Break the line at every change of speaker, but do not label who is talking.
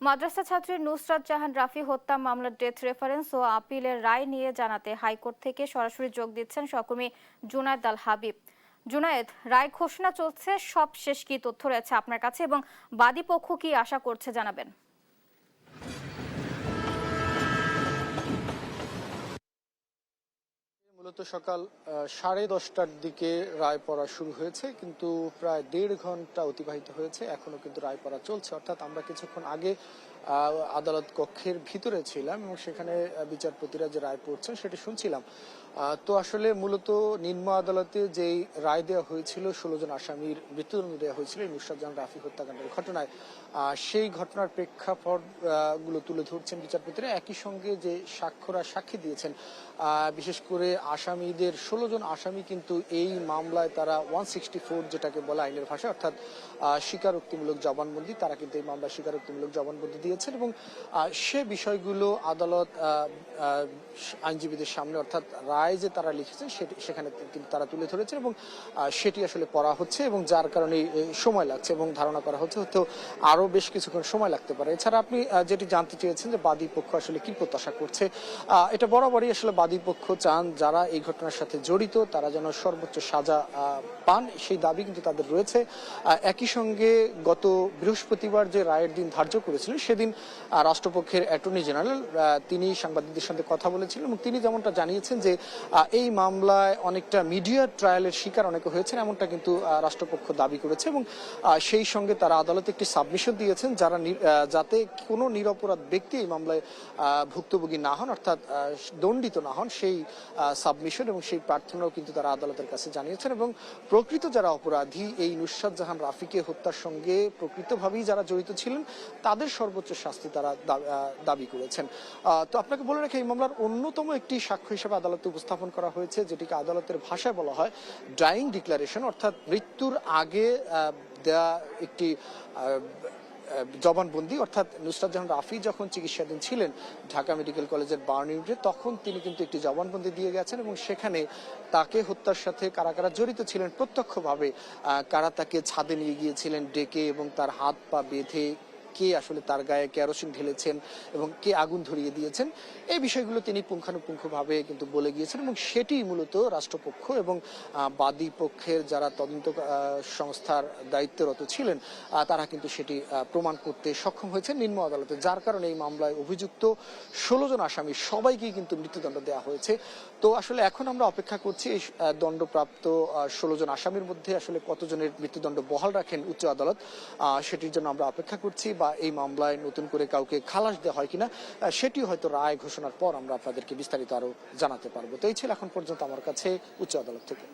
মাদ্রাসা ছাত্রী নুসরাত জাহান রাফি হত্যা মামলার ডেথ রেফারেন্স ও আপিলের রায় নিয়ে জানাতে হাইকোর্ট থেকে সরাসরি যোগ দিচ্ছেন সহকর্মী জুনায়েদ আল হাবিব। জুনায়েদ, রায় ঘোষণা চলছে, সব শেষ কি তথ্য রয়েছে আপনার কাছে এবং বাদী পক্ষ কি আশা করছে জানাবেন।
মূলত সকাল 10:30টার দিকে রায় পড়া শুরু হয়েছে, কিন্তু প্রায় 1.5 ঘন্টা অতিবাহিত হয়েছে, এখনো কিন্তু রায় পড়া চলছে। অর্থাৎ আমরা কিছুক্ষণ আগে আদালত কক্ষের ভিতরে ছিলাম এবং সেখানে বিচারপতিরা যে রায় পড়ছেন সেটি শুনছিলাম। তো আসলে মূলত নিম্ন আদালতে যেই রায় দেওয়া হয়েছিল, 16 জন আসামির মৃত্যুদণ্ড দেওয়া হয়েছিল এই নুসরাত জাহান রাফি হত্যাকাণ্ডের ঘটনায়, সেই ঘটনার প্রেক্ষাপট গুলো তুলে ধরছেন বিচারপতিরা। একই সঙ্গে যে সাক্ষী দিয়েছেন, বিশেষ করে আসামিদের 16 জন আসামি কিন্তু এই মামলায় তারা 164 যেটাকে বলা আইনের ভাষায়, অর্থাৎ স্বীকারোক্তিমূলক জবানবন্দি, তারা কিন্তু এই মামলায় স্বীকারোক্তিমূলক জবানবন্দি দিয়েছেন এবং সে বিষয়গুলো আদালত আইনজীবীদের সামনে, অর্থাৎ রায় যে তারা লিখেছেন সেখানে কিন্তু তারা তুলে ধরেছেন এবং সেটি আসলে পড়া হচ্ছে এবং যার কারণে সময় লাগছে এবং ধারণা করা হচ্ছে হয়তো আরো বেশ কিছুক্ষণ সময় লাগতে পারে। এছাড়া আপনি যেটি জানতে চেয়েছেন যে বাদী পক্ষ আসলে কি প্রত্যাশা করছে, এটা বরাবরই আসলে বাদী পক্ষ চান যারা এই ঘটনার সাথে জড়িত তারা যেন সর্বোচ্চ সাজা পান, সেই দাবি কিন্তু তাদের রয়েছে। একই সঙ্গে গত বৃহস্পতিবার যে রায়ের দিন ধার্য করেছিলেন সেদিন রাষ্ট্রপক্ষের অ্যাটর্নি জেনারেল তিনি সাংবাদিকদের সঙ্গে কথা বলেছিলেন এবং তিনি যেমনটা জানিয়েছেন যে এই মামলায় অনেকটা মিডিয়া ট্রায়ালের শিকার অনেকে হয়েছেন, এমনটা কিন্তু রাষ্ট্রপক্ষ দাবি করেছে এবং সেই সঙ্গে তারা আদালতে একটি সাবমিশন দিয়েছেন যাতে কোনো নিরপরাধ ব্যক্তি এই মামলায় ভুক্তভোগী না হন, অর্থাৎ দণ্ডিত না হন, সেই সাবমিশন এবং সেই প্রার্থনাও কিন্তু তারা আদালতের কাছে জানিয়েছেন এবং প্রকৃত যারা অপরাধী এই নুসরাত জাহান রাফিকে হত্যার সঙ্গে প্রকৃতভাবেই যারা জড়িত ছিলেন তাদের সর্বোচ্চ শাস্তি তারা দাবি করেছেন। তো আপনাকে বলে রাখি, এই মামলার অন্যতম একটি সাক্ষ্য হিসেবে আদালতে উপস্থাপন করা হয়েছে, যেটিকে আদালতের ভাষায় বলা হয় ডাইং ডিক্লারেশন, অর্থাৎ মৃত্যুর আগে দেয়া একটি জবানবন্দি। অর্থাৎ নুসরাত জাহান রাফি যখন চিকিৎসাধীন ছিলেন ঢাকা মেডিকেল কলেজের বার্ন ইউনিটে, তখন তিনি কিন্তু একটি জবানবন্দি দিয়ে গেছেন এবং সেখানে তাকে হত্যার সাথে কারা কারা জড়িত ছিলেন প্রত্যক্ষভাবে, কারা তাকে ছাদে নিয়ে গিয়েছিলেন ডেকে এবং তার হাত পা বেঁধে, কে আসলে তার গায়ে কেরোসিন ঢেলেছেন এবং কে আগুন ধরিয়ে দিয়েছেন, এই বিষয়গুলো তিনি পুঙ্খানুপুঙ্খভাবে কিন্তু বলে গিয়েছেন এবং সেটি মূলত রাষ্ট্রপক্ষ এবং বাদী পক্ষের যারা তদন্ত সংস্থার দায়িত্বরত ছিলেন তারা কিন্তু সেটি প্রমাণ করতে সক্ষম হয়েছে নিম্ন আদালতে, যার কারণে এই মামলায় অভিযুক্ত 16 জন আসামি সবাইকেই কিন্তু মৃত্যুদণ্ড দেওয়া হয়েছে। তো আসলে এখন আমরা অপেক্ষা করছি এই দণ্ডপ্রাপ্ত 16 জন আসামির মধ্যে আসলে কতজনের মৃত্যুদণ্ড বহাল রাখেন উচ্চ আদালত, সেটির জন্য আমরা অপেক্ষা করছি, বা এই মামলায় নতুন করে কাউকে খালাস দেওয়া হয় কিনা সেটি হয়তো রায় ঘোষণার পর আমরা আপনাদেরকে বিস্তারিত আরো জানাতে পারবো। তো এই ছিল এখন পর্যন্ত আমার কাছে উচ্চ আদালত থেকে।